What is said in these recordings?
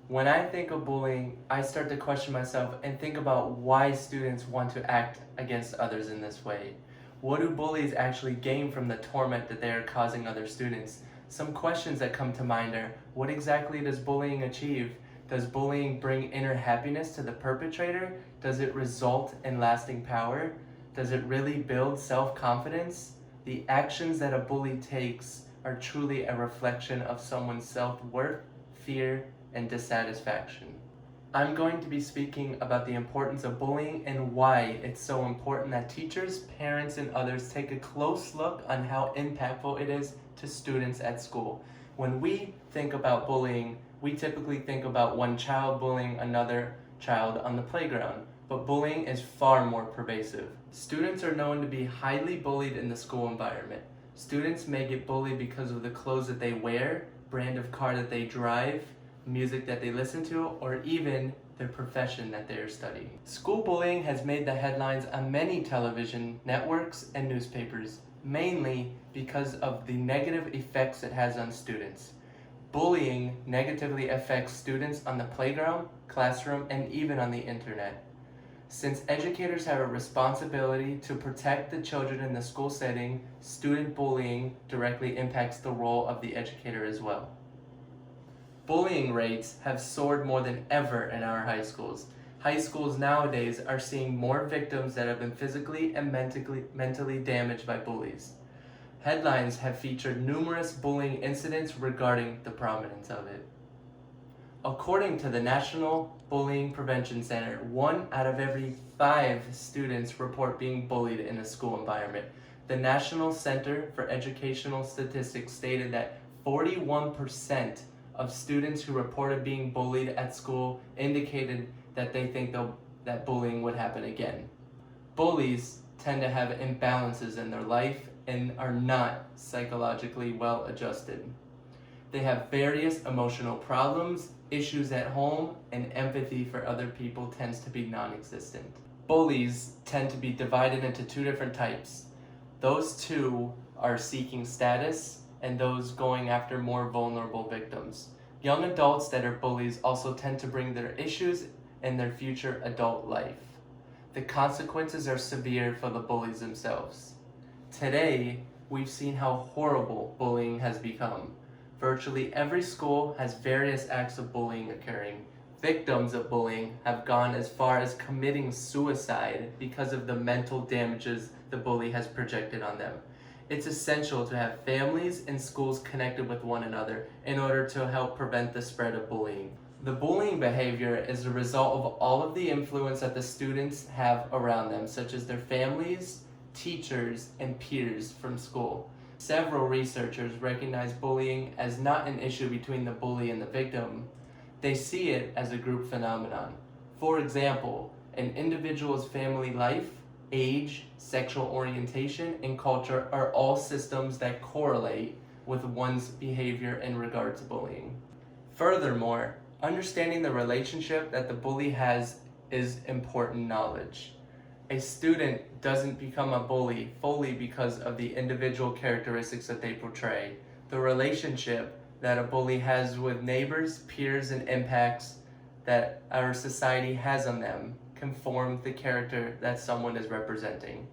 When I think of bullying, I start to question myself and think about why students want to act against others in this way. What do bullies actually gain from the torment that they are causing other students? Some questions that come to mind are, what exactly does bullying achieve? Does bullying bring inner happiness to the perpetrator? Does it result in lasting power? Does it really build self-confidence? The actions that a bully takes are truly a reflection of someone's self-worth, fear, and dissatisfaction. I'm going to be speaking about the importance of bullying and why it's so important that teachers, parents, and others take a close look on how impactful it is to students at school. When we think about bullying, we typically think about one child bullying another child on the playground, but bullying is far more pervasive. Students are known to be highly bullied in the school environment. Students may get bullied because of the clothes that they wear, brand of car that they drive, music that they listen to, or even their profession that they are studying. School bullying has made the headlines on many television networks and newspapers, mainly because of the negative effects it has on students. Bullying negatively affects students on the playground, classroom, and even on the internet. Since educators have a responsibility to protect the children in the school setting, student bullying directly impacts the role of the educator as well. Bullying rates have soared more than ever in our high schools. High schools nowadays are seeing more victims that have been physically and mentally damaged by bullies. Headlines have featured numerous bullying incidents regarding the prominence of it. According to the National Bullying Prevention Center, 1 out of every 5 students report being bullied in a school environment. The National Center for Educational Statistics stated that 41% of students who reported being bullied at school indicated that they think that bullying would happen again. Bullies tend to have imbalances in their life and are not psychologically well adjusted. They have various emotional problems, issues at home, and empathy for other people tends to be non-existent. Bullies tend to be divided into 2 different types. Those 2 are seeking status and those going after more vulnerable victims. Young adults that are bullies also tend to bring their issues in their future adult life. The consequences are severe for the bullies themselves. Today, we've seen how horrible bullying has become. Virtually every school has various acts of bullying occurring. Victims of bullying have gone as far as committing suicide because of the mental damages the bully has projected on them. It's essential to have families and schools connected with one another in order to help prevent the spread of bullying. The bullying behavior is a result of all of the influence that the students have around them, such as their families, teachers, and peers from school. Several researchers recognize bullying as not an issue between the bully and the victim. They see it as a group phenomenon. For example, an individual's family life, age, sexual orientation, and culture are all systems that correlate with one's behavior in regard to bullying. Furthermore, understanding the relationship that the bully has is important knowledge. A student doesn't become a bully fully because of the individual characteristics that they portray. The relationship that a bully has with neighbors, peers, and impacts that our society has on them can form the character that someone is representing.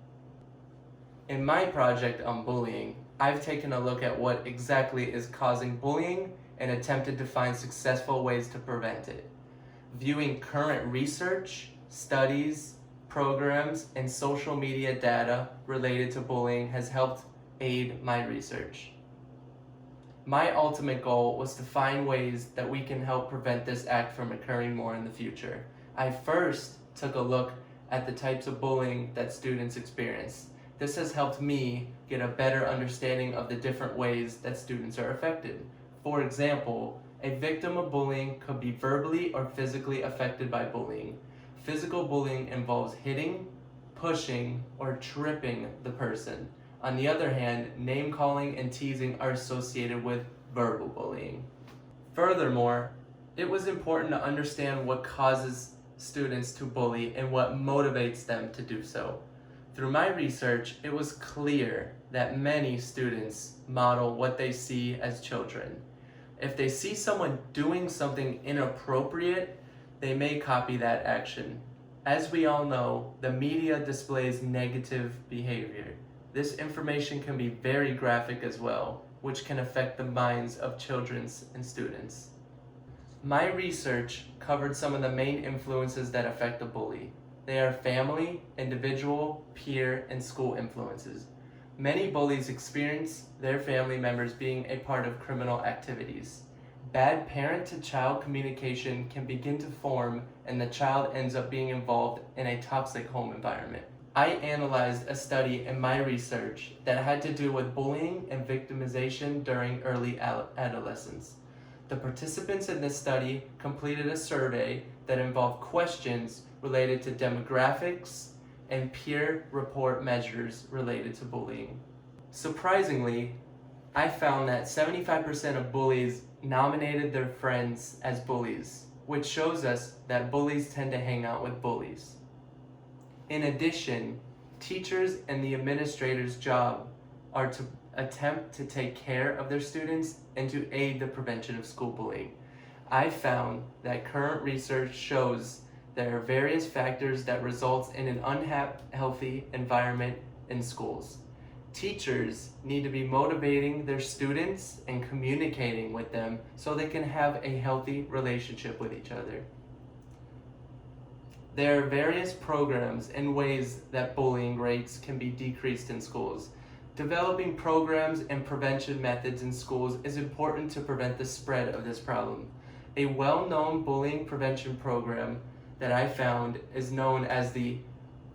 In my project on bullying, I've taken a look at what exactly is causing bullying and attempted to find successful ways to prevent it. Viewing current research, studies, programs, and social media data related to bullying has helped aid my research. My ultimate goal was to find ways that we can help prevent this act from occurring more in the future. I first took a look at the types of bullying that students experience. This has helped me get a better understanding of the different ways that students are affected. For example, a victim of bullying could be verbally or physically affected by bullying. Physical bullying involves hitting, pushing, or tripping the person. On the other hand, name-calling and teasing are associated with verbal bullying. Furthermore, it was important to understand what causes students to bully and what motivates them to do so. Through my research, it was clear that many students model what they see as children. If they see someone doing something inappropriate, they may copy that action. As we all know, the media displays negative behavior. This information can be very graphic as well, which can affect the minds of children and students. My research covered some of the main influences that affect a bully. They are family, individual, peer, and school influences. Many bullies experience their family members being a part of criminal activities. Bad parent-to-child communication can begin to form, and the child ends up being involved in a toxic home environment. I analyzed a study in my research that had to do with bullying and victimization during early adolescence. The participants in this study completed a survey that involved questions related to demographics and peer report measures related to bullying. Surprisingly, I found that 75% of bullies nominated their friends as bullies, which shows us that bullies tend to hang out with bullies. In addition, teachers and the administrator's job are to attempt to take care of their students and to aid the prevention of school bullying. I found that current research shows there are various factors that result in an unhealthy environment in schools. Teachers need to be motivating their students and communicating with them so they can have a healthy relationship with each other. There are various programs and ways that bullying rates can be decreased in schools. Developing programs and prevention methods in schools is important to prevent the spread of this problem. A well-known bullying prevention program that I found is known as the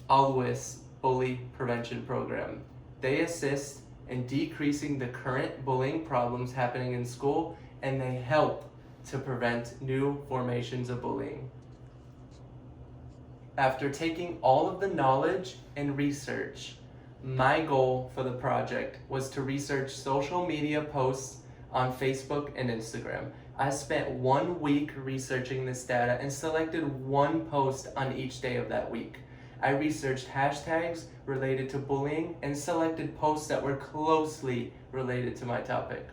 ALWIS Bully Prevention Program. They assist in decreasing the current bullying problems happening in school, and they help to prevent new formations of bullying. After taking all of the knowledge and research, my goal for the project was to research social media posts on Facebook and Instagram. I spent 1 week researching this data and selected one post on each day of that week. I researched hashtags related to bullying and selected posts that were closely related to my topic.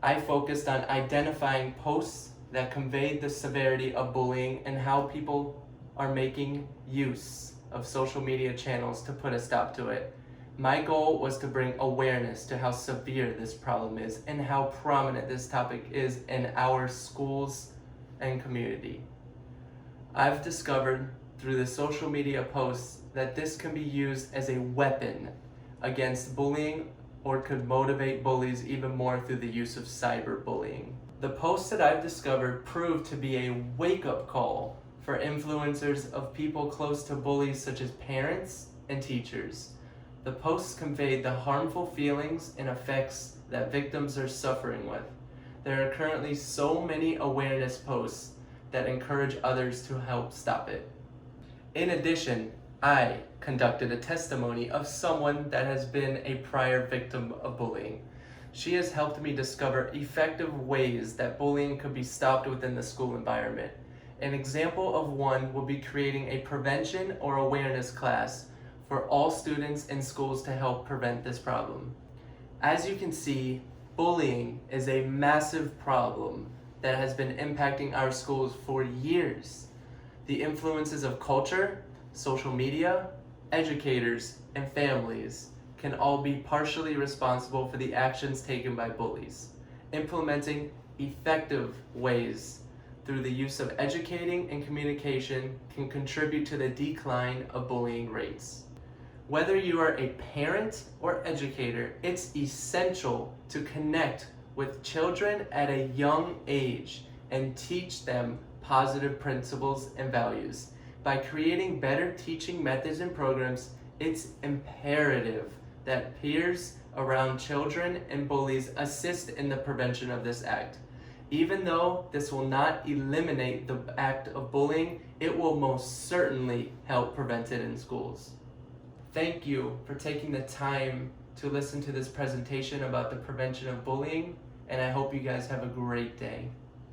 I focused on identifying posts that conveyed the severity of bullying and how people are making use of social media channels to put a stop to it. My goal was to bring awareness to how severe this problem is and how prominent this topic is in our schools and community. I've discovered through the social media posts that this can be used as a weapon against bullying or could motivate bullies even more through the use of cyberbullying. The posts that I've discovered proved to be a wake-up call for influencers of people close to bullies such as parents and teachers. The posts conveyed the harmful feelings and effects that victims are suffering with. There are currently so many awareness posts that encourage others to help stop it. In addition, I conducted a testimony of someone that has been a prior victim of bullying. She has helped me discover effective ways that bullying could be stopped within the school environment. An example of one will be creating a prevention or awareness class for all students in schools to help prevent this problem. As you can see, bullying is a massive problem that has been impacting our schools for years. The influences of culture, social media, educators, and families can all be partially responsible for the actions taken by bullies. Implementing effective ways through the use of educating and communication can contribute to the decline of bullying rates. Whether you are a parent or educator, it's essential to connect with children at a young age and teach them positive principles and values. By creating better teaching methods and programs, it's imperative that peers around children and bullies assist in the prevention of this act. Even though this will not eliminate the act of bullying, it will most certainly help prevent it in schools. Thank you for taking the time to listen to this presentation about the prevention of bullying, and I hope you guys have a great day.